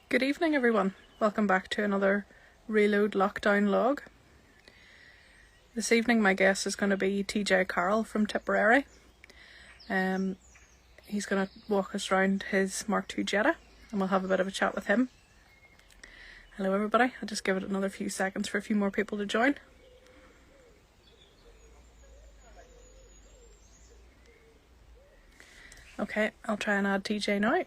Good evening, everyone. Welcome back to another Reload Lockdown log. This evening, my guest is going to be TJ Carroll from Tipperary. He's going to walk us around his Mark II Jetta, and we'll have a bit of a chat with him. Hello, everybody. I'll just give it another few seconds for a few more people to join. Okay, I'll try and add TJ now.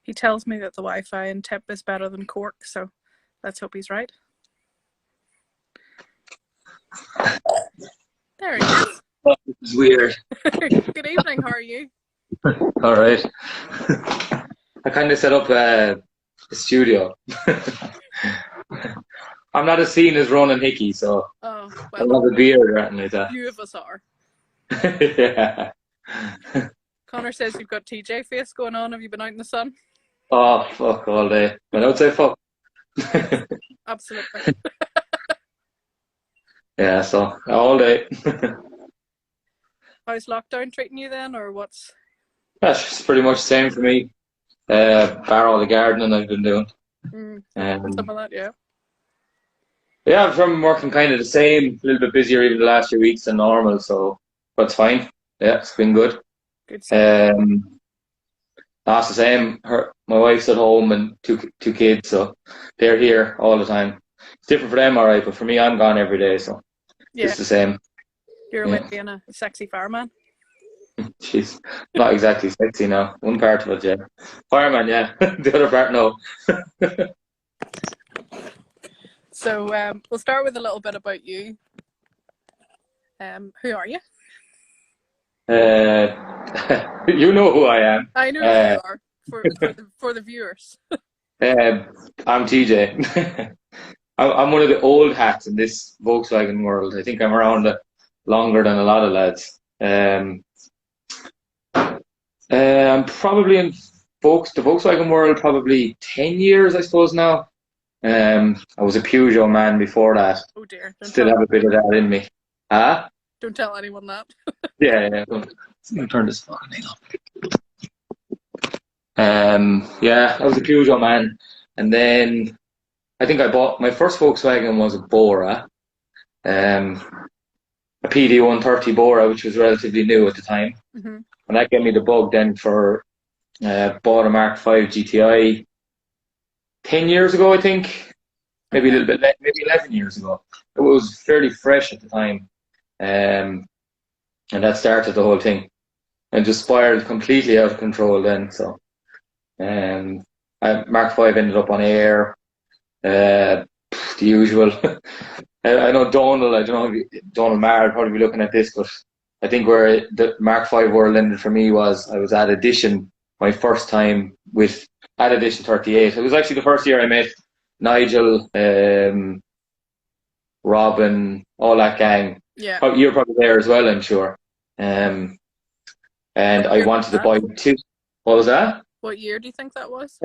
He tells me that the Wi-Fi in Tip is better than Cork, so let's hope he's right. There he is. This is weird. Good evening, how are you? All right. I kind of set up a studio. I'm not as seen as Ronan Hickey, so Oh, I love a beard or anything like that. Few of us are. Yeah. Connor says you've got TJ face going on. Have you been out in the sun? Oh, fuck all day. But I would say fuck. Absolutely. Yeah, so all day. How's lockdown treating you then, or what's? That's pretty much the same for me. Bar all the gardening I've been doing. Some of that, yeah. Yeah, I'm working kind of the same, a little bit busier even the last few weeks than normal, so that's fine. Yeah, it's been good. Good stuff. That's the same. My wife's at home and two kids, so they're here all the time. It's different for them, all right, but for me, I'm gone every day, so Yeah, it's the same. you're away being a sexy fireman. She's not exactly sexy now. One part of it, yeah. Fireman, yeah. The other part, no. So we'll start with a little bit about you. Who are you? You know who I am. I know who you are for the viewers. I'm TJ. I'm one of the old hats in this Volkswagen world. I think I'm around longer than a lot of lads. I'm probably in the Volkswagen world probably 10 years, I suppose now. I was a Peugeot man before that. Oh dear. Still have a bit of that in me. Huh? Don't tell anyone that. Yeah. Let me turn this fucking thing off. Yeah, I was a Peugeot man. And then I think I bought my first Volkswagen was a Bora. A PD 130 Bora, which was relatively new at the time. Mm-hmm. And that gave me the bug then for bought a Mark V GTI 10 years ago, I think. Maybe a little bit, maybe 11 years ago. It was fairly fresh at the time. And that started the whole thing. And just spiraled completely out of control then. So Mark V ended up on air. The usual. I know Donald, I don't know if Donald Marr would probably be looking at this, but I think where the Mark V world ended for me was I was at Edition my first time at Edition 38. It was actually the first year I met Nigel, Robin, all that gang. Yeah. You're probably there as well, I'm sure. And I wanted to buy two. What was that? What year do you think that was?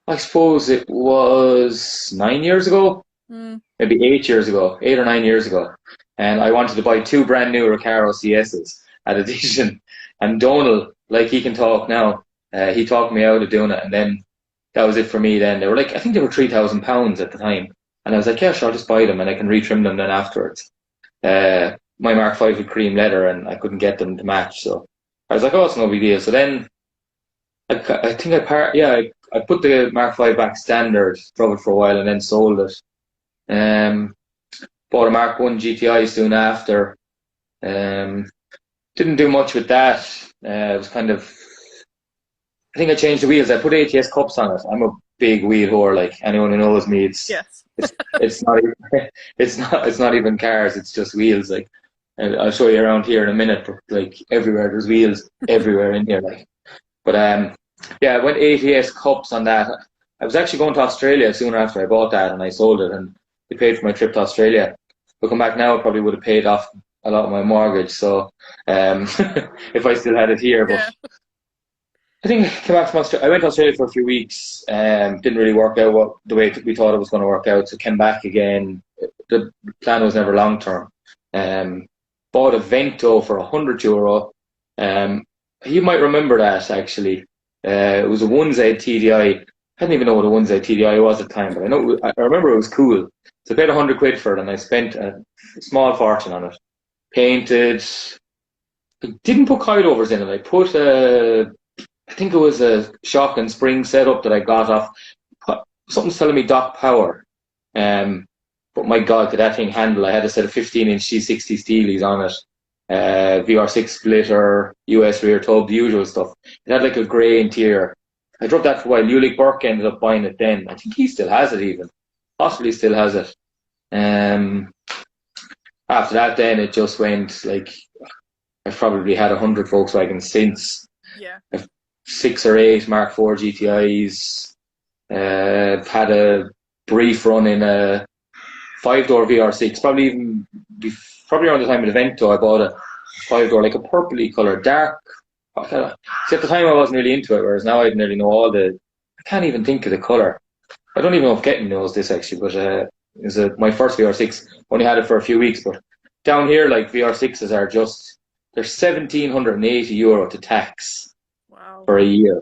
I suppose it was 9 years ago, maybe 8 years ago, 8 or 9 years ago. And I wanted to buy two brand new Recaro CSs at Edition. And Donald, like he can talk now, he talked me out of doing it. And then that was it for me then. They were like, I think they were £3,000 at the time. And I was like, yeah, sure, I'll just buy them and I can retrim them then afterwards. My Mark V with cream leather and I couldn't get them to match. So I was like, oh, it's no big deal. So then I think I put the Mark V back standard, drove it for a while and then sold it. Bought a Mark 1 GTI soon after. Didn't do much with that. It was kind of, I think I changed the wheels. I put ATS cups on it. I'm a big wheel whore, like anyone who knows me. It's not even cars. It's just wheels. Like, and I'll show you around here in a minute. But like everywhere, there's wheels everywhere in here. Like, but yeah, I went ATS cups on that. I was actually going to Australia soon after I bought that, and I sold it, and they paid for my trip to Australia. Looking back now, I probably would have paid off a lot of my mortgage. So, if I still had it here, but. Yeah. I think I came back from Australia. I went to Australia for a few weeks. Didn't really work out the way we thought it was going to work out. So came back again. The plan was never long term. Bought a Vento for €100. You might remember that actually. It was a 1Z TDI. I didn't even know what a 1Z TDI was at the time, but I remember it was cool. So I paid £100 for it, and I spent a small fortune on it. Painted. I didn't put coilovers in it. I put I think it was a shock and spring setup that I got off. Something's telling me Doc Power. But my God, could that thing handle? I had a set of 15-inch C60 Steelies on it. VR6 splitter, US rear tub, the usual stuff. It had like a grey interior. I drove that for a while. Ulick Burke ended up buying it then. I think he still has it even. Possibly still has it. After that then it just went like, I've probably had 100 Volkswagens since. Yeah. I've 6 or 8 Mark IV GTIs. I've had a brief run in a 5-door VR6. Probably around the time of the Vento, I bought a 5-door, like a purpley colour, dark. See, at the time I wasn't really into it, whereas now I nearly know all the. I can't even think of the colour. I don't even know if Getting knows this actually, but it was my first VR6. Only had it for a few weeks, but down here, like VR6s are just, they're €1,780 to tax. Wow. For a year.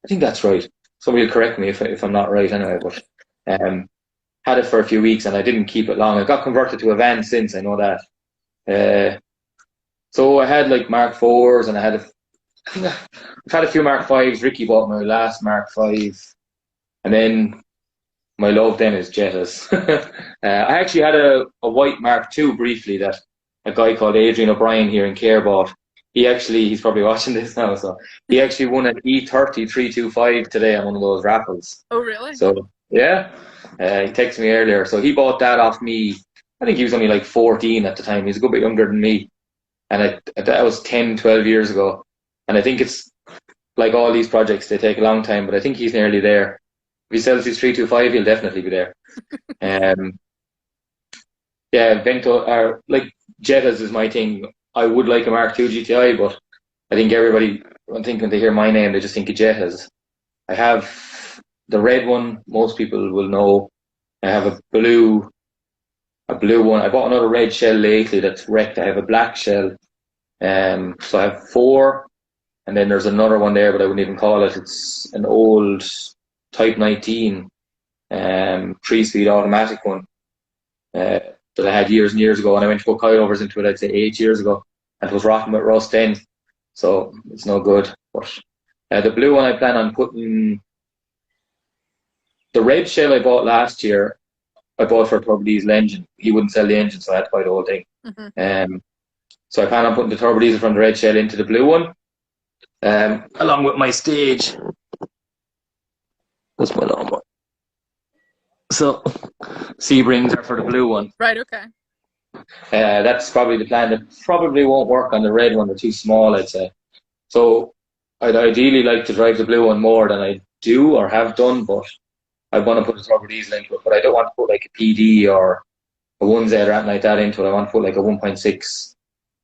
I think that's right. Somebody will correct me if I'm not right anyway, but had it for a few weeks and I didn't keep it long. I got converted to a van since, I know that. So I had like Mark IVs and I think I've had a few Mark Vs. Ricky bought my last Mark V, and then my love then is Jettas. I actually had a white Mark II briefly that a guy called Adrian O'Brien here in Care bought. He's probably watching this now, so he actually won an E30 325 today on one of those raffles. Oh, really? So, yeah. He texted me earlier. So he bought that off me. I think he was only like 14 at the time. He's a good bit younger than me. And that was 10, 12 years ago. And I think it's like all these projects, they take a long time, but I think he's nearly there. If he sells his 325, he'll definitely be there. Yeah, Vento, or like Jettas is my thing. I would like a Mark II GTI, but I think everybody, I think when they hear my name, they just think of Jettas. I have the red one, most people will know. I have a blue one. I bought another red shell lately that's wrecked. I have a black shell. So I have 4, and then there's another one there, but I wouldn't even call it. It's an old Type 19 3-speed automatic one. That I had years and years ago, and I went to put coilovers into it, I'd say 8 years ago, and it was rotten with rust then, so it's no good. But the blue one I plan on putting, the red shell I bought last year, I bought for a turbo diesel engine. He wouldn't sell the engine, so I had to buy the whole thing. Mm-hmm. So I plan on putting the turbo diesel from the red shell into the blue one, along with my stage. That's my lawnmower. So, C-rings are for the blue one. Right, okay. That's probably the plan. That probably won't work on the red one. They're too small, I'd say. So, I'd ideally like to drive the blue one more than I do or have done, but I want to put a turbo diesel into it. But I don't want to put like a PD or a 1Z or anything like that into it. I want to put like a 1.6.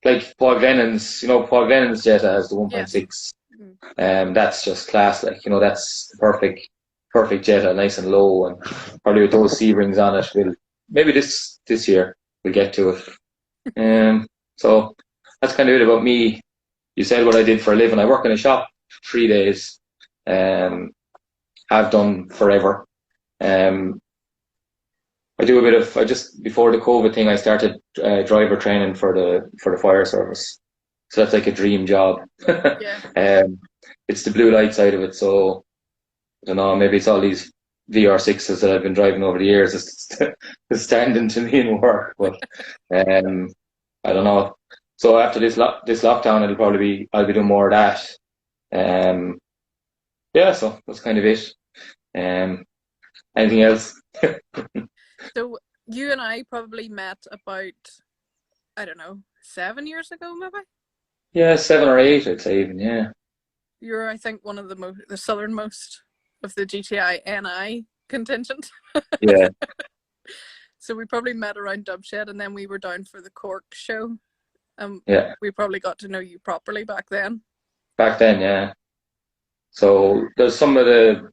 Like Paul Glennon's, Paul Glennon's Jetta has the 1.6. Yeah. That's just class. Like, that's the perfect Jetta, nice and low, and probably with those C-rings on it, maybe this year we'll get to it. So that's kind of it about me. You said what I did for a living. I work in a shop 3 days. Have done forever. I do a bit of. Before the COVID thing, I started driver training for the fire service. So that's like a dream job. Yeah. It's the blue light side of it, so. I don't know, maybe it's all these VR6s that I've been driving over the years. It's standing to me in work, but I don't know. So after this lockdown, I'll be doing more of that. Yeah, so that's kind of it. Anything else? So you and I probably met about, I don't know, 7 years ago, maybe? Yeah, 7 or 8, I'd say even, yeah. You're, I think, one of the southernmost of the GTI NI contingent. Yeah. So we probably met around Dubshed, and then we were down for the Cork show. Yeah. We probably got to know you properly back then. Back then, yeah. So there's some of the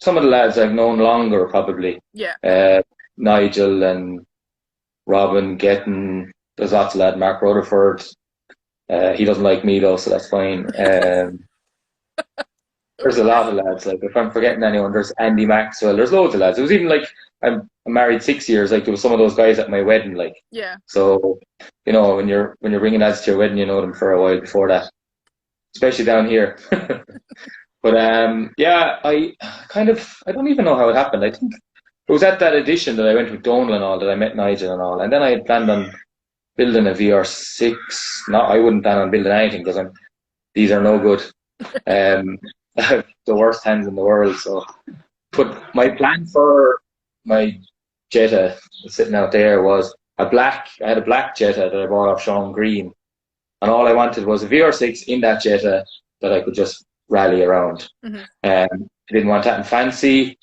lads I've known longer, probably. Yeah. Nigel and Robin, Getton, there's lots of lads. Mark Rutherford. He doesn't like me though, so that's fine. There's a lot of lads. Like if I'm forgetting anyone, there's Andy Maxwell. There's loads of lads. It was even like I'm married 6 years. Like there was some of those guys at my wedding. Like yeah. So you know when you're bringing lads to your wedding, you know them for a while before that, especially down here. But yeah, I don't even know how it happened. I think it was at that edition that I went with Donal and all that I met Nigel and all, and then I had planned on building a VR6. No, I wouldn't plan on building anything because these are no good. I have the worst hands in the world. So, but my plan for my Jetta sitting out there was I had a black Jetta that I bought off Sean Green, and all I wanted was a VR6 in that Jetta that I could just rally around. Mm-hmm. I didn't want that in fancy.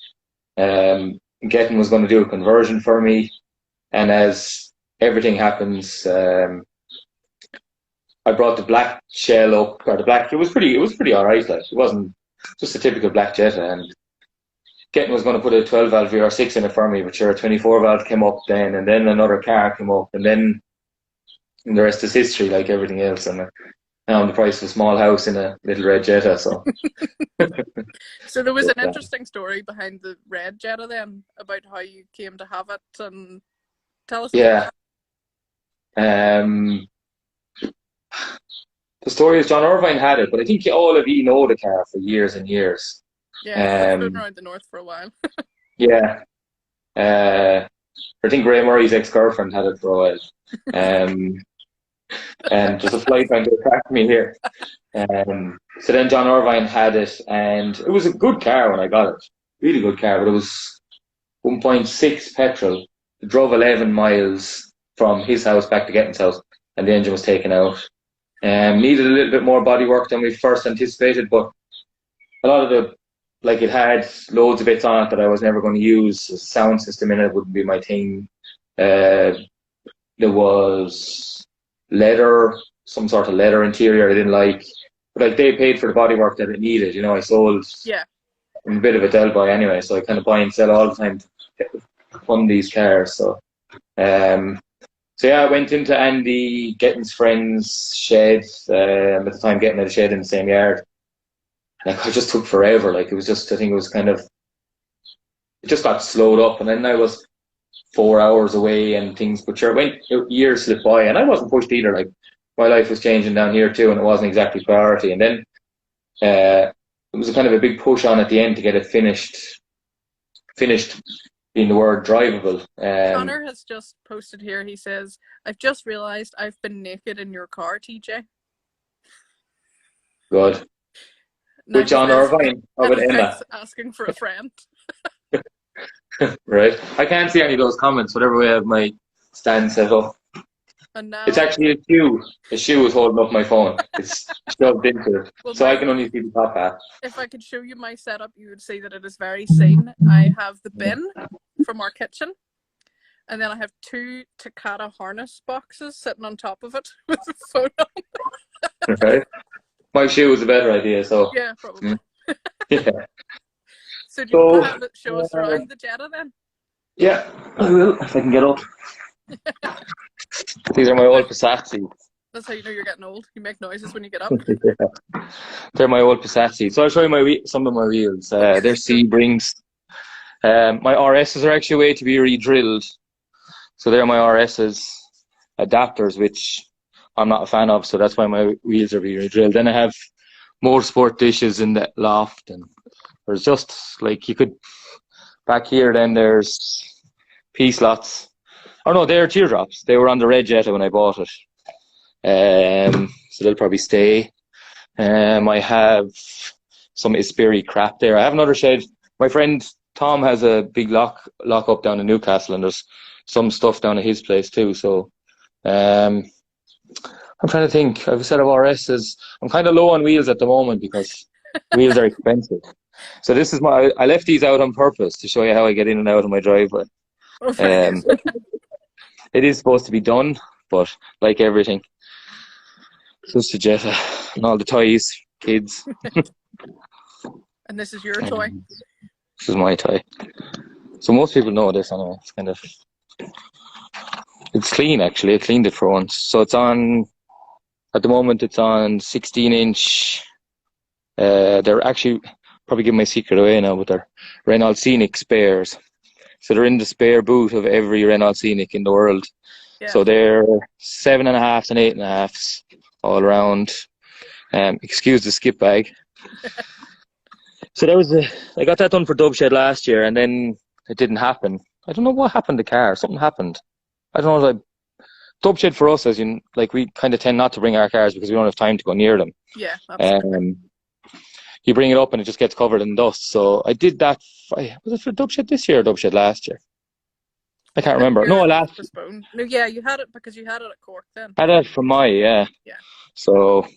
Getting was going to do a conversion for me, and as everything happens, I brought the black shell up, or the black. It was pretty alright. Like it wasn't just a typical black Jetta, and Getting was going to put a 12 valve VR6 in it for me, but sure, a 24 valve came up then, and then another car came up, and then the rest is history, like everything else. And now I'm the price of a small house in a little red Jetta. So, so there was an interesting story behind the red Jetta then about how you came to have it, and tell us. Yeah. The story is John Irvine had it, but I think all of you know the car for years and years. Yeah, it's been around the north for a while. Yeah. I think Ray Murray's ex-girlfriend had it for a while. And there's a fly trying to attract me here. So then John Irvine had it, and it was a good car when I got it. Really good car, but it was 1.6 petrol. It drove 11 miles from his house back to Getting's house, and the engine was taken out. Needed a little bit more bodywork than we first anticipated, but a lot of it had loads of bits on it that I was never going to use. The sound system in it wouldn't be my thing. There was leather, some sort of leather interior I didn't like. But like they paid for the bodywork that it needed. You know, I sold. Yeah. I'm a bit of a Del boy anyway, so I kind of buy and sell all the time to fund these cars. So yeah, I went into Andy Getting's friend's shed. At the time, Getting had a shed in the same yard. Like it just took forever. Like it was just, I think it was kind of, it just got slowed up, and then I was 4 hours away and things. But sure, years slipped by, and I wasn't pushed either. Like my life was changing down here too, and it wasn't exactly priority. And then it was a kind of a big push on at the end to get it finished being the word drivable. Connor has just posted here. He says, "I've just realised I've been naked in your car, TJ." Good. With John Irvine or with Emma? Asking for a friend. Right. I can't see any of those comments, whatever way I have my stand set up. And now, it's actually a shoe. A shoe is holding up my phone. It's shoved into it. Well, so I can only see the top half. If I could show you my setup, you would see that it is very sane. I have the bin from our kitchen, and then I have 2 Takata harness boxes sitting on top of it with the phone on. Right. My shoe was a better idea, so. Yeah, probably. Yeah. So do you want to have it show us around the Jetta then? Yeah, I will, if I can get up. These are my old Passat seats. That's how you know you're getting old. You make noises when you get up. Yeah. They're my old Passat seats. So I'll show you some of my wheels. They're Sebrings. My RSs are actually way to be re-drilled. So they're my RSs adapters, which I'm not a fan of, so that's why my wheels are being re-drilled. Then I have motorsport dishes in the loft, and there's just like you could back here. Then there's P-slots. Oh no, they're teardrops. They were on the red Jetta when I bought it, so they'll probably stay. I have some Ispiri crap there. I have another shed. My friend Tom has a big lock up down in Newcastle, and there's some stuff down at his place too. So I'm trying to think. I have a set of RSs. I'm kind of low on wheels at the moment because wheels are expensive. So this is I left these out on purpose to show you how I get in and out of my driveway. It is supposed to be done, but like everything, it's just a Jetta and all the toys, kids. And this is your toy? This is my toy. So most people know this anyway. It's clean, actually. I cleaned it for once. So it's on, at the moment, it's on 16-inch. They're actually, probably giving my secret away now, but they're Renault Scenic spares. So they're in the spare boot of every Renault Scenic in the world. Yeah. So they're 7.5s and 8.5s all around. Excuse the skip bag. So that was I got that done for Dubshed last year, and then it didn't happen. I don't know what happened to the car. Something happened. I don't know. Dubshed for us, as in, like, we kind of tend not to bring our cars because we don't have time to go near them. Yeah, absolutely. You bring it up and it just gets covered in dust. So I did that. Was it for Dubshed this year or Dubshed last year? I can't remember. No, last. Postponed. No, yeah, you had it because you had it at Cork then. I had it for my, yeah. Yeah. So,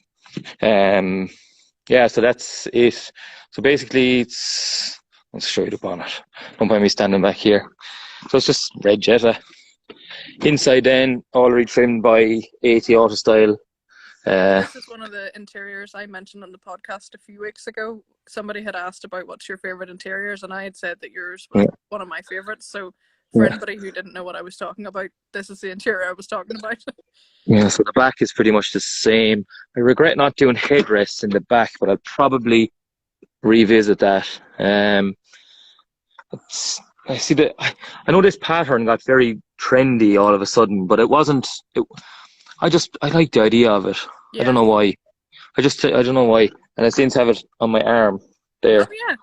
yeah, so that's it. So basically, let's show you the bonnet. Don't mind me standing back here. So it's just red Jetta. Inside then, all retrimmed by 80 Auto Style. This is one of the interiors I mentioned on the podcast a few weeks ago. Somebody had asked about what's your favourite interiors, and I had said that yours was one of my favourites. So for anybody who didn't know what I was talking about, this is the interior I was talking about. Yeah, so the back is pretty much the same. I regret not doing headrests in the back, but I'll probably revisit that. I see that. I know this pattern got very trendy all of a sudden, but it wasn't. I like the idea of it. Yeah. I don't know why. I don't know why. And I seem to have it on my arm there. Oh,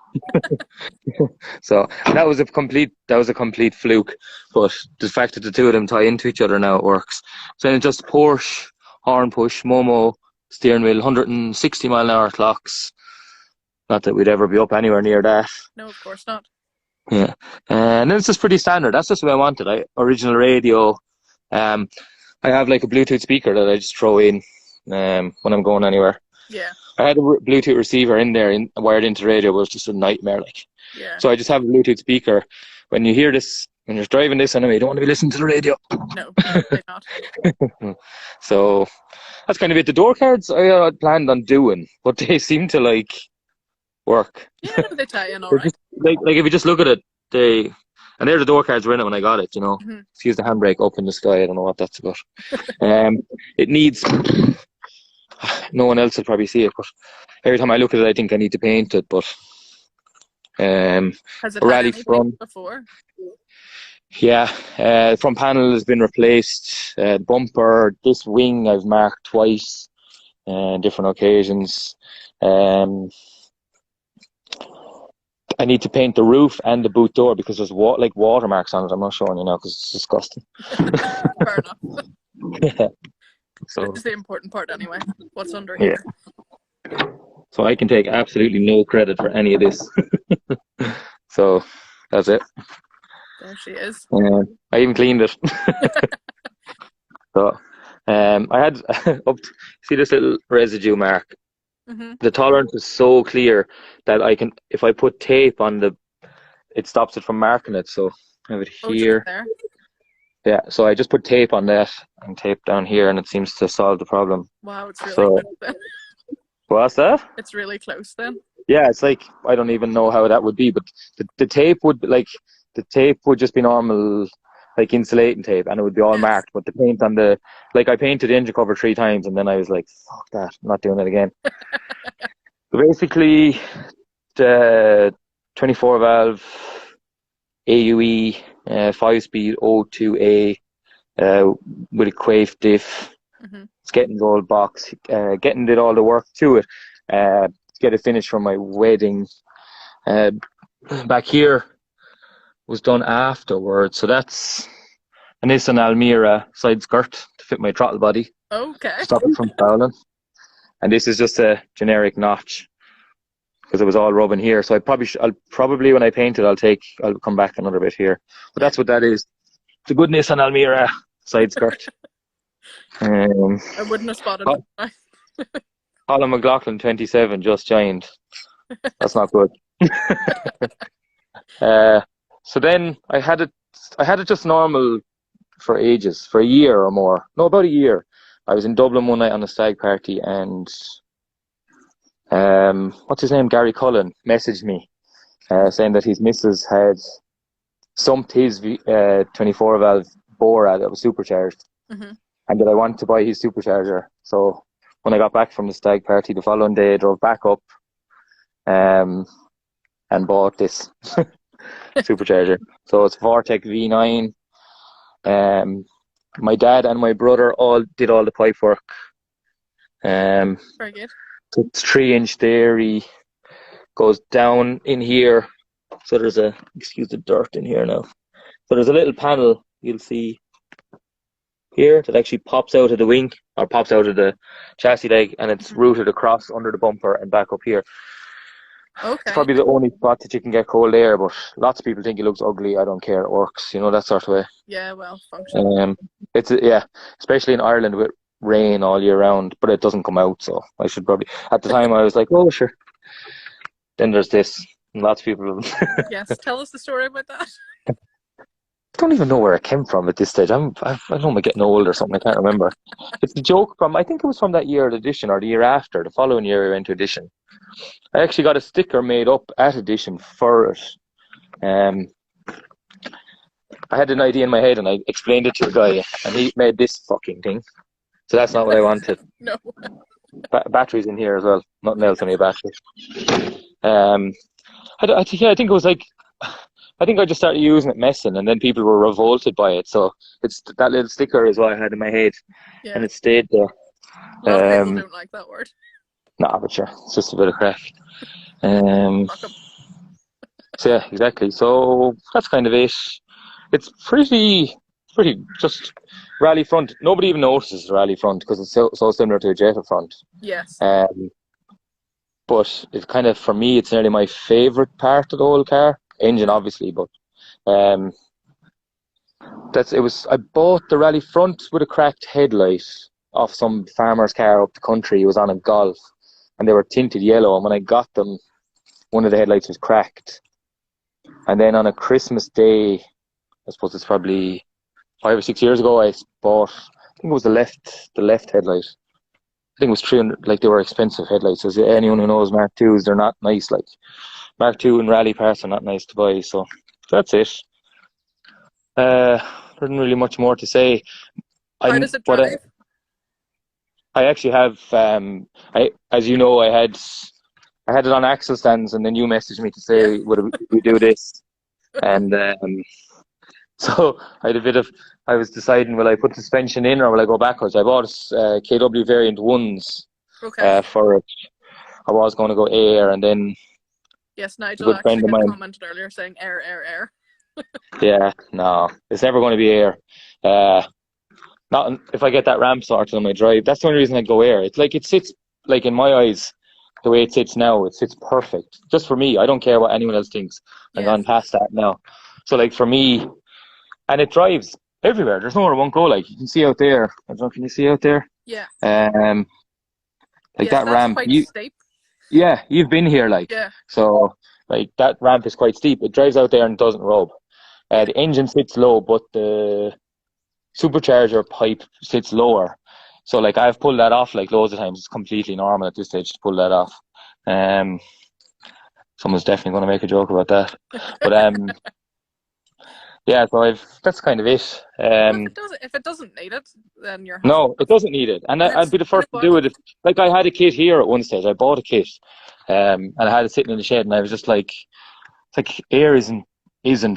yeah. So that was a complete fluke. But the fact that the two of them tie into each other now, it works. So then it's just Porsche, horn push, Momo, steering wheel, 160 mile an hour clocks. Not that we'd ever be up anywhere near that. No, of course not. Yeah. And then it's just pretty standard. That's just what I wanted. Original radio. I have like a Bluetooth speaker that I just throw in when I'm going anywhere. Yeah. I had a Bluetooth receiver in there, wired into radio, but it was just a nightmare. Yeah. So I just have a Bluetooth speaker. When you hear this, when you're driving this anyway, you don't want to be listening to the radio. No, definitely not. So that's kind of it. The door cards I planned on doing, but they seem to work. Yeah, they tie in all right. Like if you just look at it, and there the door cards were in it when I got it, you know. Mm-hmm. Excuse the handbrake up in the sky. I don't know what that's about. It needs. No one else will probably see it, but every time I look at it, I think I need to paint it. But has it had any paint before? Yeah, front panel has been replaced. Bumper, this wing I've marked twice, different occasions. I need to paint the roof and the boot door because there's watermarks on it. I'm not showing you now because it's disgusting. Fair enough. Yeah. So this is the important part anyway. What's under here? So I can take absolutely no credit for any of this. So that's it. There she is. I even cleaned it. So I had see this little residue mark. Mm-hmm. The tolerance is so clear that I can, if I put tape on it stops it from marking it. So I have it here. There? Yeah, so I just put tape on that and tape down here, and it seems to solve the problem. Wow, it's really close then. What's that? It's really close then. Yeah, it's like, I don't even know how that would be, but the tape would just be normal, like insulating tape, and it would be all marked. But the paint on I painted the engine cover 3 times, and then I was like, fuck that, I'm not doing it again. So basically, the 24 valve AUE 5-speed O2A with a Quaife diff. Mm-hmm. It's getting the old box, did all the work to it, to get it finished for my wedding. Back here was done afterwards, so that's a Nissan Almera side skirt to fit my throttle body. Okay. Stop it from fouling. And this is just a generic notch because it was all rubbing here. So I'll probably when I paint it, I'll come back another bit here. But that's what that is. It's a good Nissan Almera side skirt. I wouldn't have spotted it. Colin McLaughlin 27 just joined. That's not good. So then I had it just normal for ages, for a year or more. No, about a year. I was in Dublin one night on a stag party, and what's his name? Gary Cullen messaged me saying that his missus had sumped his 24 valve bore at it. It was supercharged. Mm-hmm. And that I wanted to buy his supercharger. So when I got back from the stag party the following day, I drove back up and bought this supercharger. So it's Vortec V9. My dad and my brother all did all the pipe work. Very good. So it's 3-inch there. He goes down in here. So there's excuse the dirt in here now. So there's a little panel you'll see here that actually pops out of the wing or pops out of the chassis leg, and it's routed across under the bumper and back up here. Okay. It's probably the only spot that you can get cold air, but lots of people think it looks ugly. I don't care. It works, that sort of way. Yeah, well, function. It's especially in Ireland with rain all year round, but it doesn't come out, so I should probably. At the time, I was like, oh, sure. Then there's this, and lots of people. Yes, tell us the story about that. I don't even know where it came from at this stage. I don't know, I'm getting old or something. I can't remember. It's the joke from, I think it was from that year at Edition or the year after. The following year I went to Edition. I actually got a sticker made up at Edition for it. I had an idea in my head and I explained it to a guy and he made this fucking thing. So that's not what I wanted. No. Batteries in here as well. Nothing else on your battery. I think it was like, I think I just started using it messing and then people were revolted by it. So it's that little sticker is what I had in my head and it stayed there. A lot of people don't like that word. Nah, but sure, it's just a bit of crack. So yeah, exactly. So that's kind of it. It's pretty just rally front. Nobody even notices the rally front because it's so similar to a Jetta front. Yes. But it's kind of, for me, it's nearly my favourite part of the whole car. Engine, obviously, but I bought the rally front with a cracked headlight off some farmer's car up the country. It was on a Golf, and they were tinted yellow. And when I got them, one of the headlights was cracked. And then on a Christmas day, I suppose it's probably 5 or 6 years ago, I bought, I think it was the left headlight. I think it was 300. Like, they were expensive headlights. As anyone who knows Mark IIs, they're not nice. Like, Mark II and rally parts are not nice to buy, so that's it. There isn't really much more to say. How does it drive? I actually have, as you know, I had it on axle stands, and then you messaged me to say, would we do this? And so I was deciding, will I put suspension in or will I go backwards? I bought KW Variant 1s for it. I was going to go air, and then yes, Nigel actually had commented earlier saying air. Yeah, no, it's never going to be air. Not if I get that ramp sorted on my drive. That's the only reason I go air. It's like, it sits, like, in my eyes, the way it sits now, it sits perfect. Just for me. I don't care what anyone else thinks. I've gone past that now. So, like, for me, and it drives everywhere. There's nowhere it won't go. Like, you can see out there. I don't know, can you see out there? Yeah. Like, that ramp. Quite steep. Yeah, you've been here, like. Yeah. So, like, that ramp is quite steep. It drives out there and doesn't rub. The engine sits low, but the supercharger pipe sits lower. So, like, I've pulled that off, like, loads of times. It's completely normal at this stage to pull that off. Someone's definitely going to make a joke about that. But, yeah, so that's kind of it. If it doesn't need it, then you're... No, it doesn't need it. And I'd be the first to do it. Like, I had a kit here at one stage. I bought a kit. And I had it sitting in the shed, and I was just like, it's like, air isn't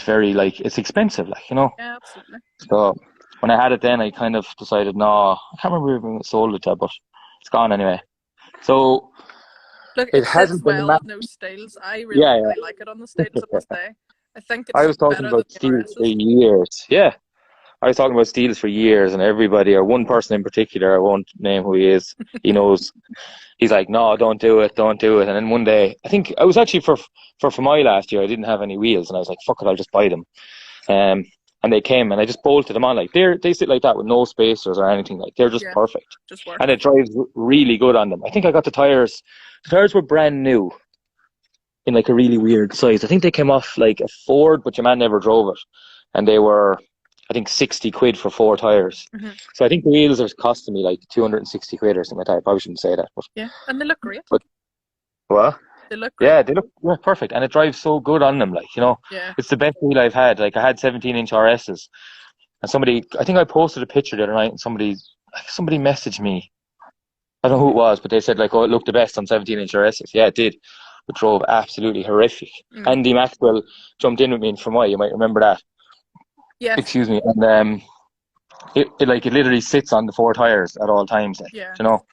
very, like, it's expensive, like, you know. Yeah, absolutely. So when I had it then, I kind of decided, no, I can't remember even it sold it to, but it's gone anyway. So look, it hasn't well at no steels. I really like it on the steels, I must say. I think it's I was talking about steels for years. Yeah. I was talking about steels for years, and everybody, or one person in particular, I won't name who he is, he knows. He's like, no, don't do it. And then one day, I think I was actually for my last year, I didn't have any wheels, and I was like, fuck it, I'll just buy them. And they came, and I just bolted them on. Like, they sit like that with no spacers or anything. Like, they're just perfect. Just work. And it drives really good on them. I think I got the tires. The tires were brand new in, like, a really weird size. I think they came off, like, a Ford, but your man never drove it. And they were, I think, 60 quid for 4 tires. Mm-hmm. So I think the wheels are costing me like 260 quid or something like that. I probably shouldn't say that. But, yeah, and they look great. But, what? They look great. Yeah, they look perfect. And it drives so good on them, like, you know. Yeah. It's the best wheel I've had. Like, I had 17-inch RSs. And somebody, I think I posted a picture the other night, and somebody messaged me. I don't know who it was, but they said like, oh, it looked the best on 17-inch RSs. Yeah, it did. It drove absolutely horrific. Andy Maxwell jumped in with me in Fermoy. You might remember that. Yes. Excuse me. And it literally sits on the 4 tires at all times. Like, yeah. You know,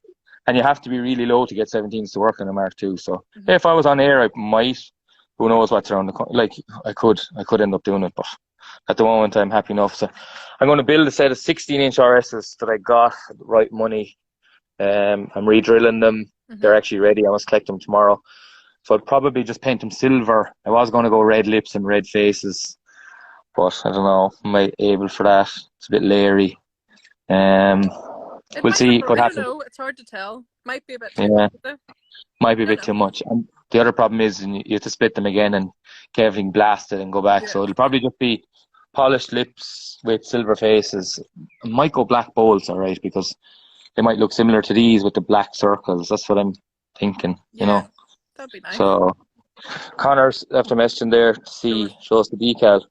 and you have to be really low to get 17s to work on a Mark II. So if I was on air, I might. Who knows what's around the corner? Like I could end up doing it, but at the moment I'm happy enough. So I'm going to build a set of 16-inch RSs that I got at the right money. I'm re-drilling them. They're actually ready. I must collect them tomorrow. So I'd probably just paint them silver. I was going to go red lips and red faces, but I don't know. Am I able for that? It's a bit leery. We'll see what happens. I don't know. It's hard to tell. Might be a bit too much. Might be a bit too much. And the other problem is you have to split them again and get everything blasted and go back. Yeah. So it'll probably just be polished lips with silver faces. I might go black bowls, all right, because they might look similar to these with the black circles. That's what I'm thinking, you know. That'd be nice. So Connor's after messaging there to see, show us the decal.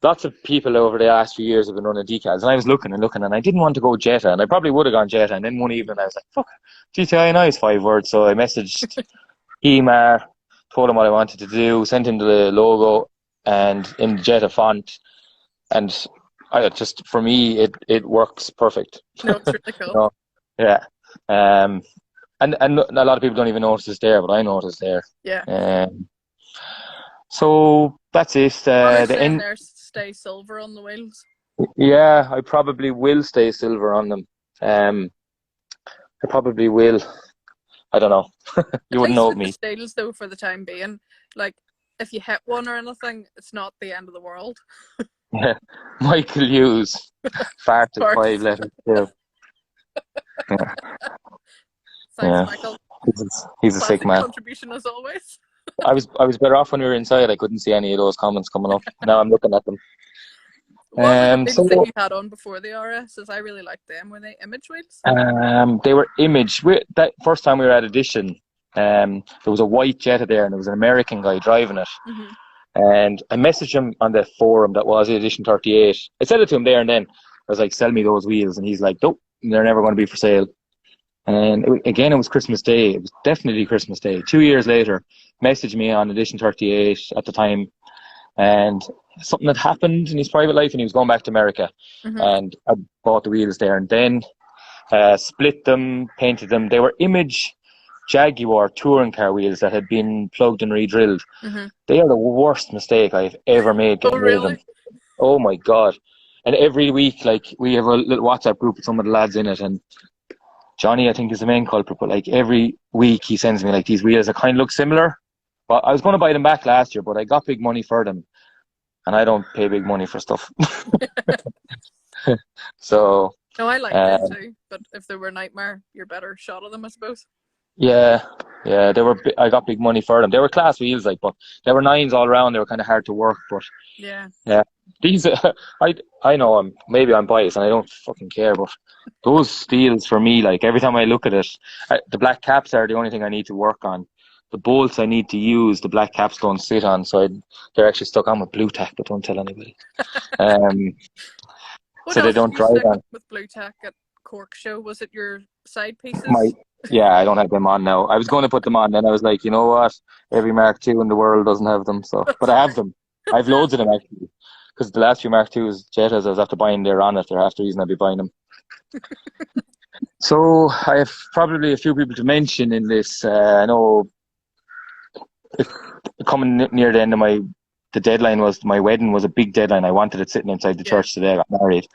Lots of people over the last few years have been running decals, and I was looking, and I didn't want to go Jetta, and I probably would have gone Jetta, and then one evening I was like, fuck, GTI and I is 5 words, so I messaged Emar, told him what I wanted to do, sent him the logo, and in the Jetta font, and for me, it works perfect. No, it's really cool. Yeah. And a lot of people don't even notice it's there, but I notice it's there. Yeah. So that's it. Stay silver on the wheels. Yeah, I probably will stay silver on them. I probably will. I don't know. You wouldn't know me. The steels though, for the time being, like if you hit one or anything, it's not the end of the world. Yeah, Michael Hughes farted 5 letters too. Yeah. Thanks, Michael. He's a sick man. Contribution as always. I was better off when we were inside. I couldn't see any of those comments coming up. Now I'm looking at them. What were the things that you had on before the RSs? I really liked them. Were they image wheels? They were image. That first time we were at Edition, there was a white Jetta there, and there was an American guy driving it. And I messaged him on the forum that was Edition 38. I said it to him there and then. I was like, sell me those wheels. And he's like, nope, they're never going to be for sale. And it was Christmas Day. It was definitely Christmas Day. 2 years later, messaged me on Edition 38 at the time. And something had happened in his private life, and he was going back to America. And I bought the wheels there, and then split them, painted them. They were image Jaguar touring car wheels that had been plugged and re-drilled. They are the worst mistake I've ever made getting rid of them. Oh my God. And every week, like, we have a little WhatsApp group with some of the lads in it, and Johnny, I think, is the main culprit, but like every week he sends me like these wheels that kind of look similar. But I was going to buy them back last year, but I got big money for them, and I don't pay big money for stuff. So. No, I like them too, but if they were Nightmare, you're better shot of them, I suppose. Yeah, they were. I got big money for them. They were class wheels, like, but they were 9s all around. They were kind of hard to work, but yeah. These, I know maybe I'm biased, and I don't fucking care, but those steels for me, like every time I look at it, the black caps are the only thing I need to work on. The bolts I need to use, the black caps don't sit on, so they're actually stuck on with blue tack, but don't tell anybody. So they don't dry on. With blue tack at Cork Show, was it your side pieces? Yeah, I don't have them on now. I was going to put them on, then I was like, you know what? Every Mark II in the world doesn't have them, so. But I have them. I have loads of them actually, because the last few Mark II's Jettas I was after buying, they're on it. They're half the reason I'd be buying them. So I have probably a few people to mention in this. I know coming near the end of the deadline was my wedding was a big deadline. I wanted it sitting inside the church today. I got married.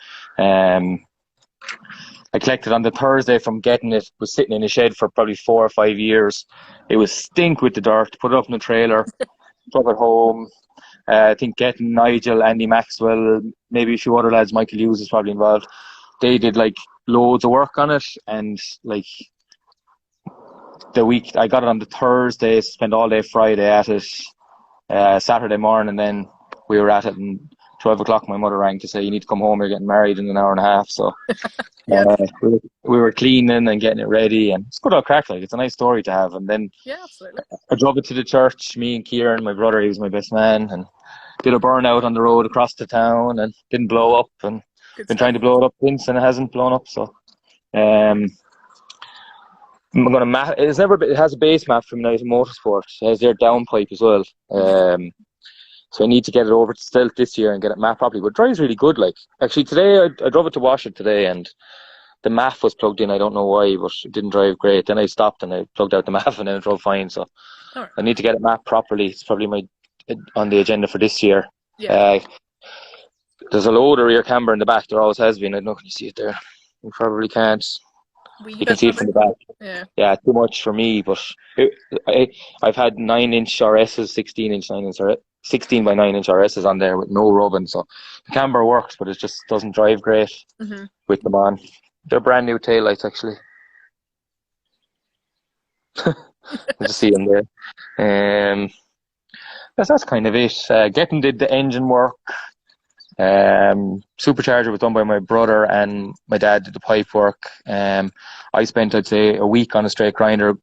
I collected on the Thursday from getting it. Was sitting in a shed for probably 4 or 5 years. It was stink with the dirt. Put it up in the trailer. Drove it home. I think getting Nigel, Andy Maxwell, maybe a few other lads, Michael Hughes is probably involved. They did like loads of work on it, and like the week I got it on the Thursday, spent all day Friday at it. Saturday morning, then we were at it, and 12 o'clock my mother rang to say, you need to come home, you're getting married in an hour and a half. So we were cleaning and getting it ready, and it's good old crack. Like, it's a nice story to have. And then absolutely. I drove it to the church, me and Kieran, my brother, he was my best man, and did a burnout on the road across the town and didn't blow up, and been trying to blow it up since, and it hasn't blown up. So I'm gonna map. It has a base map from United Motorsport. It has their downpipe as well. So I need to get it over to Stealth this year and get it mapped properly. But it drives really good. Like, actually today I drove it to wash it today, and the MAF was plugged in. I don't know why, but it didn't drive great. Then I stopped and I plugged out the MAF, and then it drove fine. So I need to get it mapped properly. It's probably on the agenda for this year. Yeah. There's a load of rear camber in the back. There always has been. I don't know, can you see it there? You probably can't. You can see it from the back. Yeah, too much for me. But I've had 9-inch RSs, 16-inch 9-inch 16 by 9-inch RSs on there with no rubbing. So the camber works, but it just doesn't drive great with them on. They're brand new taillights, actually. I just see them there. That's kind of it. Getting did the engine work. Supercharger was done by my brother, and my dad did the pipe work. I spent, I'd say, a week on a straight grinder,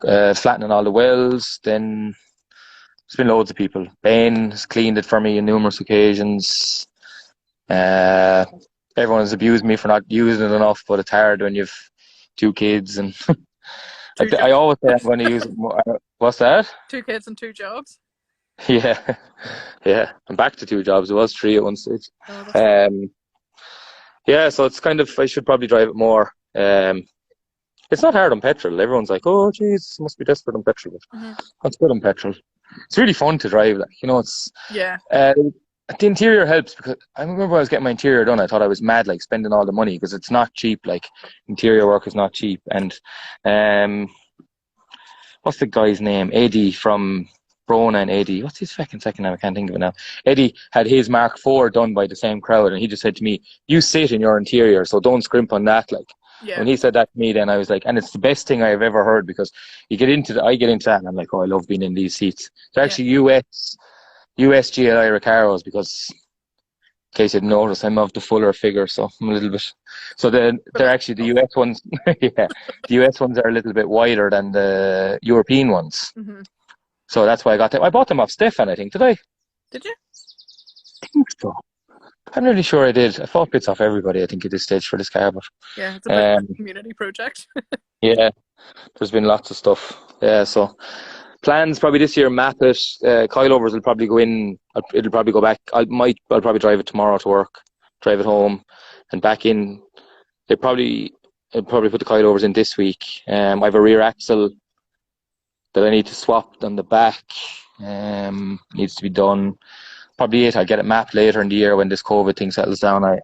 flattening all the wells. Then there's been loads of people. Ben has cleaned it for me on numerous occasions. Everyone has abused me for not using it enough, but it's hard when you've 2 kids. And I always say I'm going to use it more. What's that? 2 kids and 2 jobs. Yeah. I'm back to 2 jobs. It was 3 at one stage. So it's kind of, I should probably drive it more. It's not hard on petrol. Everyone's like, oh, geez, it must be desperate on petrol. That's good on petrol. It's really fun to drive. Like, it's... Yeah. The interior helps, because I remember when I was getting my interior done, I thought I was mad, like, spending all the money, because it's not cheap. Like, interior work is not cheap. And what's the guy's name? Eddie from Brona and Eddie. What's his second name? I can't think of it now. Eddie had his Mark IV done by the same crowd, and he just said to me, you sit in your interior, so don't scrimp on that. Like, when he said that to me, then I was like, and it's the best thing I've ever heard, because I get into that, and I'm like, oh, I love being in these seats. They're actually US GLI Recaros, because in case you didn't notice, I'm of the fuller figure, so I'm a little bit. So they're actually the US ones. The US ones are a little bit wider than the European ones. So that's why I got them. I bought them off Stefan, I think. Did I? Did you? I think so. I'm really sure I did. I bought bits off everybody, I think, at this stage for this car. But yeah, it's a bit of a community project. Yeah, there's been lots of stuff. Yeah, so plans probably this year, map it. Coilovers will probably go in. It'll probably go back. I'll probably drive it tomorrow to work, drive it home, and back in. I'll probably put the coilovers in this week. I have a rear axle that I need to swap on the back. Needs to be done. Probably I'll get it mapped later in the year when this COVID thing settles down. I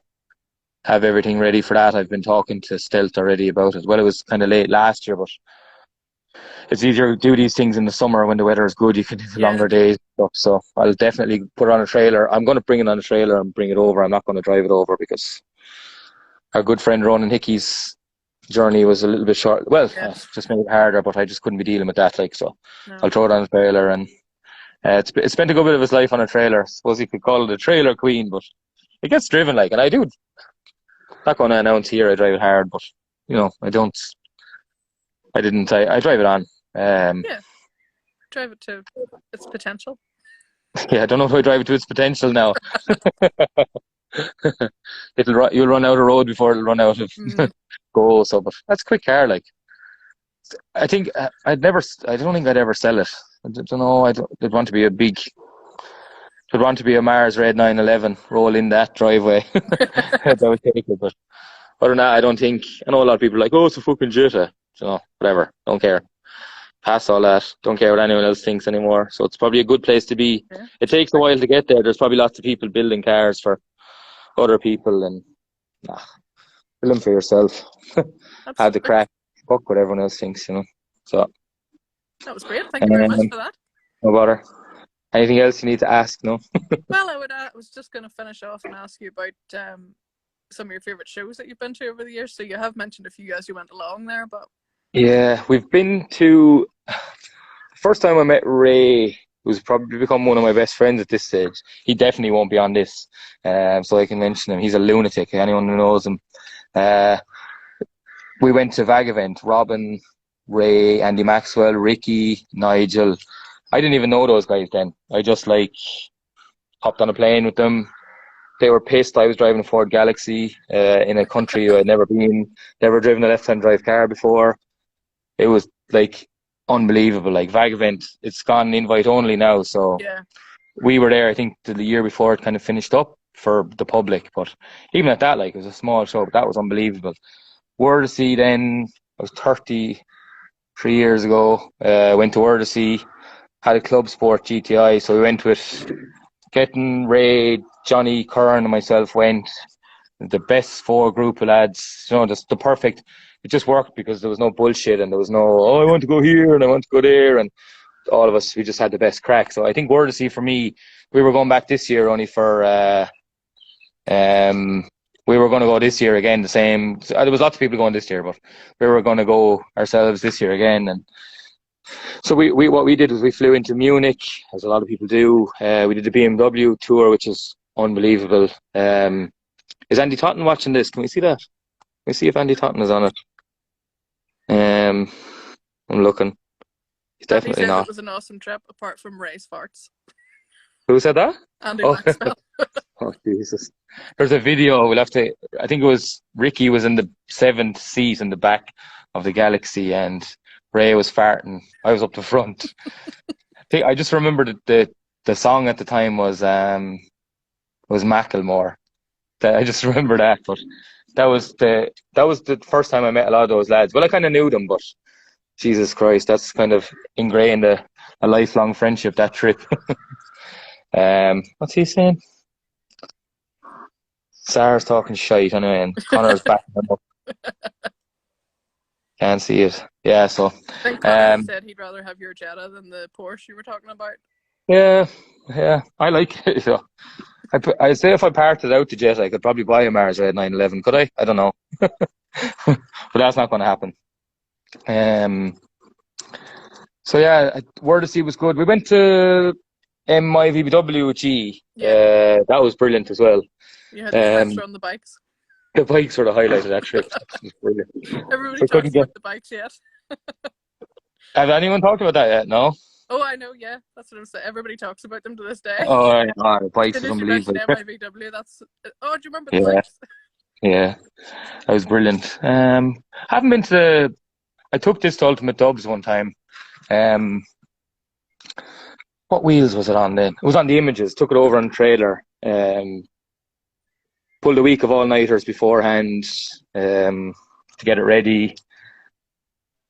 have everything ready for that. I've been talking to Stealth already about it. Well, it was kind of late last year, but it's easier to do these things in the summer when the weather is good. You can do longer days and stuff. So I'll definitely put it on a trailer. I'm going to bring it on a trailer and bring it over. I'm not going to drive it over, because our good friend Ronan Hickey's journey was a little bit short. Well, just made it harder, but I just couldn't be dealing with that. Like, so I'll throw it on a trailer, and it's spent a good bit of his life on a trailer. I suppose you could call it a trailer queen, but it gets driven, like, and I do. Not going to announce here I drive it hard, but I drive it on. Drive it to its potential. Yeah, I don't know if I drive it to its potential now. You'll run out of road before it'll run out of go. So, but that's a quick car. Like, I think I don't think I'd ever sell it. I don't know. I'd want to be a Mars Red 911, roll in that driveway. That would take it. But other than that, I don't think. I know a lot of people are like, oh, it's a fucking Jetta. Whatever. Don't care. Past all that. Don't care what anyone else thinks anymore. So it's probably a good place to be. Yeah. It takes a while to get there. There's probably lots of people building cars for other people, and build them for yourself. Have the crack. Fuck what everyone else thinks, So that was great. Thank you very much for that. No bother. Anything else you need to ask? No. Well, I was just going to finish off and ask you about some of your favourite shows that you've been to over the years. So you have mentioned a few as you went along there, but yeah, we've been to. The first time I met Ray, who's probably become one of my best friends at this stage. He definitely won't be on this, so I can mention him. He's a lunatic. Anyone who knows him. We went to Vagavent. Robin, Ray, Andy Maxwell, Ricky, Nigel. I didn't even know those guys then. I just hopped on a plane with them. They were pissed. I was driving a Ford Galaxy in a country I'd never been, never driven a left-hand drive car before. It was like unbelievable. Like Vagavent, it's gone invite only now. So we were there, I think, the year before it kind of finished up for the public. But even at that, like, it was a small show, but that was unbelievable. Wordesea then, I was 33 years ago, went to Wordesea, had a club sport GTI, so we went with Getting, Ray, Johnny, Curran and myself went. The best 4 group of lads, you know, just the perfect, it just worked because there was no bullshit and there was no, oh, I want to go here and I want to go there, and all of us, we just had the best crack. So I think Wordesea for me, we were going back this year only for, we were going to go this year again, the same. There was lots of people going this year, but we were going to go ourselves this year again. And so we what we did was we flew into Munich, as a lot of people do. We did the BMW tour, which is unbelievable. Is Andy Totten watching this? Can we see that? Can we see if Andy Totten is on it? I'm looking. He's definitely not. It was an awesome trip, apart from race farts. Who said that? Andy Maxwell. Oh, Jesus. There's a video, we'll have to, I think it was, Ricky was in the 7th seat in the back of the Galaxy and Ray was farting. I was up the front. I just remember that the song at the time was Macklemore. I just remember that, but that was the first time I met a lot of those lads. Well, I kind of knew them, but Jesus Christ, that's kind of ingrained a lifelong friendship, that trip. What's he saying? Sarah's talking shite anyway, and Connor's backing him up. Can't see it. Yeah, so. I think Connor said he'd rather have your Jetta than the Porsche you were talking about. Yeah, I like it. So. I'd say if I parted out the Jetta, I could probably buy a Mars Red 911. Could I? I don't know. But that's not going to happen. So yeah, Wordesea was good. We went to my VW G. That was brilliant as well. You had the pressure on the bikes. The bikes were the highlight of that trip. That was brilliant. Everybody talks about the bikes yet. Have anyone talked about that yet? No? Oh, I know, yeah. That's what I'm saying. Everybody talks about them to this day. Oh, the bikes was unbelievable. My VW, that's... Oh, do you remember the bikes? Yeah, that was brilliant. Haven't been to... I took this to Ultimate Dubs one time. What wheels was it on then? It was on the Images. Took it over on trailer. Pulled a week of all-nighters beforehand to get it ready.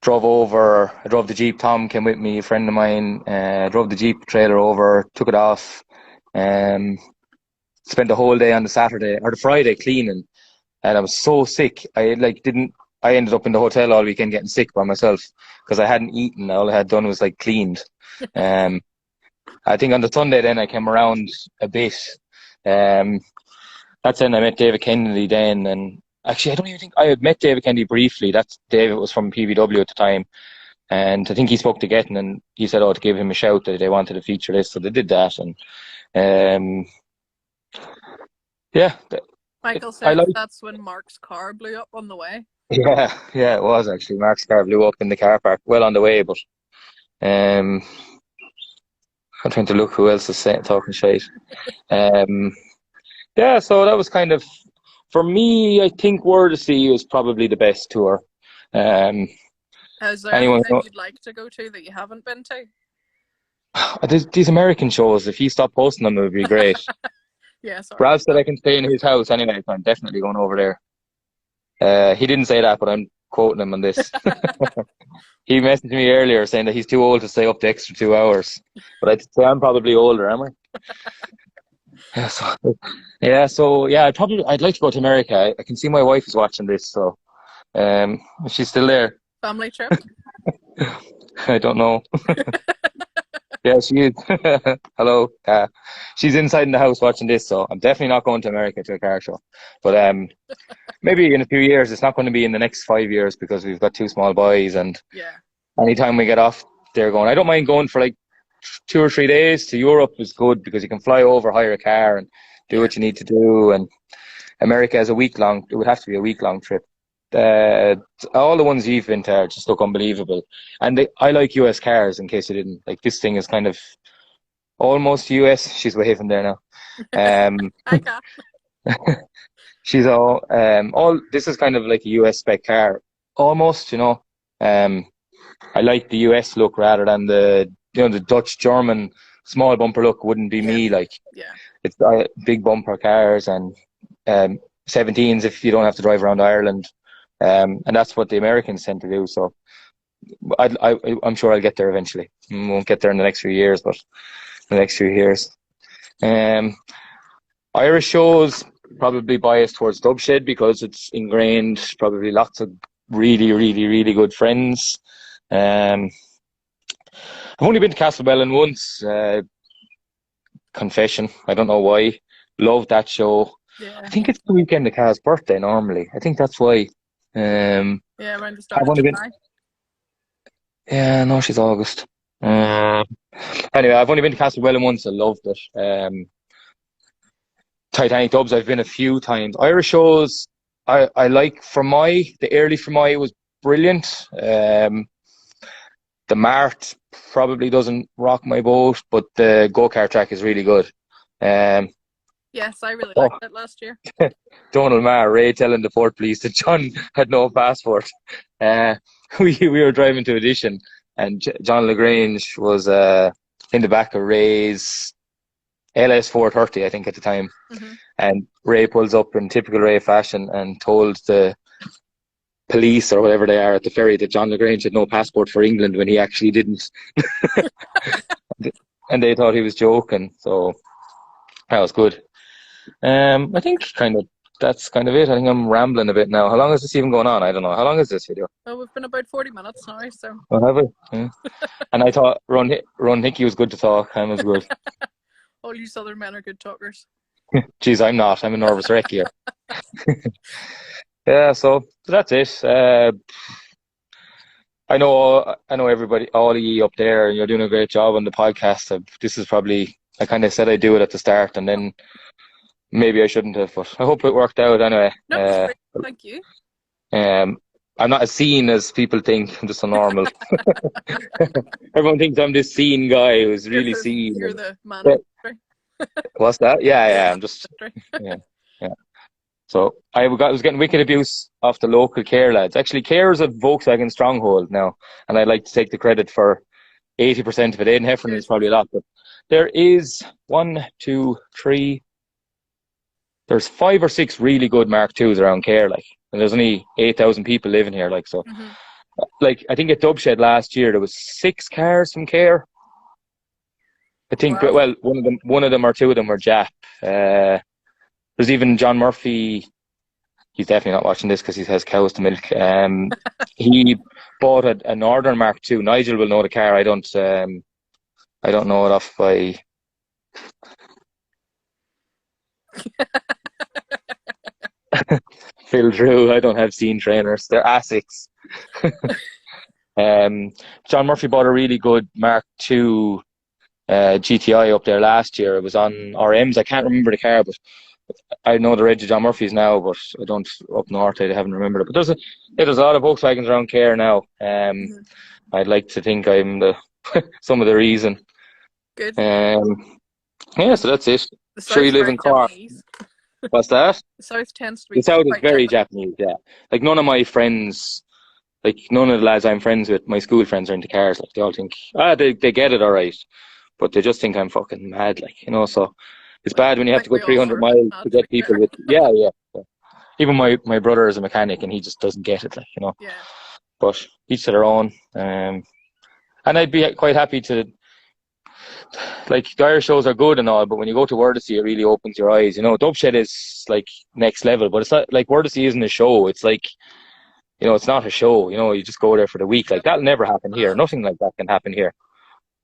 Drove over. I drove the Jeep. Tom came with me, a friend of mine. Drove the Jeep trailer over, took it off. Spent the whole day on the Saturday or the Friday cleaning, and I was so sick. I ended up in the hotel all weekend getting sick by myself because I hadn't eaten. All I had done was like cleaned. I think on the Sunday then I came around a bit. That's when I met David Kennedy then, and actually I don't even think I had met David Kennedy briefly. That's David was from PVW at the time, and I think he spoke to Gettin and he said, to give him a shout that they wanted to feature this, so they did that. And Michael said that's when Mark's car blew up on the way. Yeah, it was actually. Mark's car blew up in the car park, well on the way, but I'm trying to look who else is talking shite. Yeah, so that was kind of, for me, I think Wordesea is probably the best tour. Is there anything you'd like to go to that you haven't been to? These American shows, if he stopped posting them, it would be great. Yeah, sorry. Ralph said I can stay in his house anyway, so I'm definitely going over there. He didn't say that, but I'm quoting him on this. He messaged me earlier saying that he's too old to stay up the extra 2 hours. But I'd say I'm probably older, am I? I'd like to go to America. I can see my wife is watching this, so she's still there. Family trip? I don't know. Yeah, she is. Hello. She's inside in the house watching this, so I'm definitely not going to America to a car show. But maybe in a few years. It's not going to be in the next 5 years because we've got 2 small boys, and anytime we get off, they're going. I don't mind going for like 2 or 3 days to Europe is good because you can fly over, hire a car, and do what you need to do. And America is a week long. It would have to be a week long trip. All the ones you've been to just look unbelievable. And I like US cars, in case you didn't. Like, this thing is kind of almost US. She's waving there now. I got. She's all. This is kind of like a US spec car, almost. I like the US look rather than the Dutch German small bumper look. Wouldn't be me. Like, it's big bumper cars and 17s if you don't have to drive around Ireland, and that's what the Americans tend to do. So I'm sure I'll get there eventually. Won't get there in the next few years, but the next few years. Irish shows, probably biased towards Dubshed because it's ingrained. Probably lots of really, really, really good friends. I've only been to Castlebellin once. Confession, I don't know why. Love that show. Yeah. I think it's the weekend of Ca's birthday normally. I think that's why. Around the start of July. Yeah, no, she's August. Anyway, I've only been to Castlebellin once. I loved it. Titanic Dubs, I've been a few times. Irish shows, I like Fermoy. The early Fermoy was brilliant. The Mart probably doesn't rock my boat, but the go-kart track is really good. Yes, I really liked it last year. Donald Maher, Ray telling the Port Police that John had no passport. We were driving to Audition, and John LaGrange was in the back of Ray's LS 430, I think, at the time. Mm-hmm. And Ray pulls up in typical Ray fashion and told the police or whatever they are at the ferry that John LaGrange had no passport for England when he actually didn't. And they thought he was joking, so that was good. I think that's kind of it. I think I'm rambling a bit now. How long is this even going on? I don't know. How long is this video? Well, we've been about 40 minutes now, so. Oh, have we? Yeah. And I thought Ron Hickey was good to talk. I'm as good. All you Southern men are good talkers. Jeez, I'm not. I'm a nervous wreck here. Yeah, so that's it. I know everybody, all of you up there, you're doing a great job on the podcast. This is probably, I kind of said I'd do it at the start, and then maybe I shouldn't have, but I hope it worked out anyway. No, thank you. I'm not as seen as people think. I'm just a normal. Everyone thinks I'm this seen guy who's really seen. You're the man. What's that? Yeah. I'm just. Yeah. So I was getting wicked abuse off the local care lads. Actually, care is a Volkswagen stronghold now, and I'd like to take the credit for 80% of it. Aidan Heffernan is probably a lot, but there is 1, 2, 3. There's 5 or 6 really good Mark IIs around Care, like, and there's only 8,000 people living here, like, so. Mm-hmm. Like, I think at Dubshed last year there was 6 cars from Care. I think, wow. Well, one of them or 2 of them were Jap. There's even John Murphy. He's definitely not watching this because he has cows to milk. He bought a Northern Mark II. Nigel will know the car. I don't know it off by. Phil Drew. I don't have scene trainers. They're ASICs. John Murphy bought a really good Mark II GTI up there last year. It was on RMs. I can't remember the car, but I know the reg of John Murphy's now, but I don't up north. I haven't remembered it. But there's a lot of Volkswagens around Care now. I'd like to think I'm some of the reason. Good. Yeah, so that's it. Sure, you live in Cork. What's that? The South tends to be. The South is very Japanese. Yeah, like none of my friends, like none of the lads I'm friends with, my school friends are into cars. Like they all think, they get it all right, but they just think I'm fucking mad. Like, so. It's bad when you have to go 300 miles to get people with. Yeah. Even my brother is a mechanic and he just doesn't get it, like, Yeah. But each to their own. And I'd be quite happy to. Like, the Irish shows are good and all, but when you go to Wordesy, it really opens your eyes. Dubshed is like next level, but it's not like Wordesy isn't a show. It's like, it's not a show. You just go there for the week. Like, that'll never happen here. Nothing like that can happen here.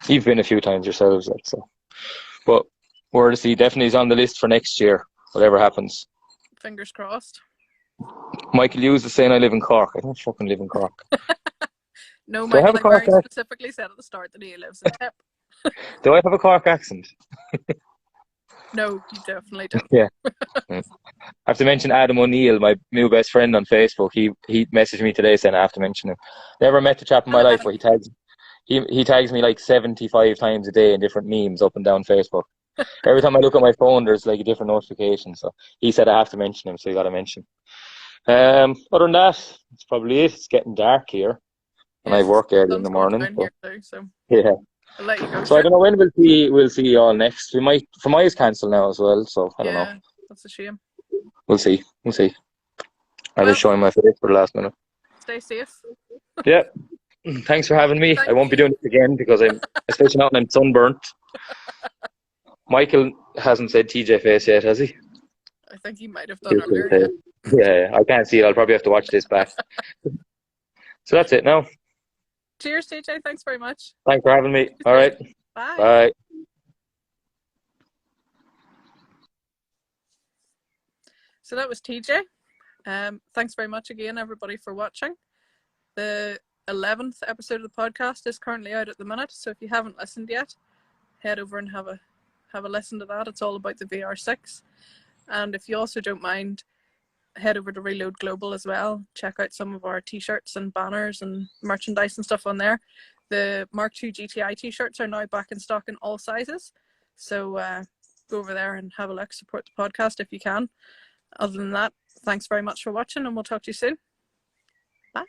You've been a few times yourselves, like, so. But Wordesy definitely is on the list for next year, whatever happens. Fingers crossed. Michael Hughes is saying I live in Cork. I don't fucking live in Cork. No, Michael, I very specifically said at the start that he lives in Tip. Do I have a Cork accent? No, you definitely don't. Yeah. I have to mention Adam O'Neill, my new best friend on Facebook. He messaged me today saying I have to mention him. Never met the chap in my life, but he tags me like 75 times a day in different memes up and down Facebook. Every time I look at my phone, there's like a different notification. So he said I have to mention him, so you got to mention. Other than that, it's probably it. It's getting dark here, and I work early in the morning. So, here too, so yeah. I'll let you go. So I don't know when we'll see you all next. We might. For mine is cancelled now as well, so I don't know. That's a shame. We'll see. I was showing my face for the last minute. Stay safe. Yeah. Thanks for having me. I won't be doing it again because especially now when I'm sunburnt. Michael hasn't said TJ face yet, has he? I think he might have done earlier. Yeah, I can't see it. I'll probably have to watch this back. So that's it now. Cheers, TJ. Thanks very much. Thanks for having me. All right. Bye. Bye. So that was TJ. Thanks very much again, everybody, for watching. The 11th episode of the podcast is currently out at the minute, so if you haven't listened yet, head over and have a listen to that. It's all about the VR6. And if you also don't mind, head over to Reload Global as well. Check out some of our t-shirts and banners and merchandise and stuff on there. The Mark II GTI t-shirts are now back in stock in all sizes. So go over there and have a look. Support the podcast if you can. Other than that, thanks very much for watching, and we'll talk to you soon. Bye.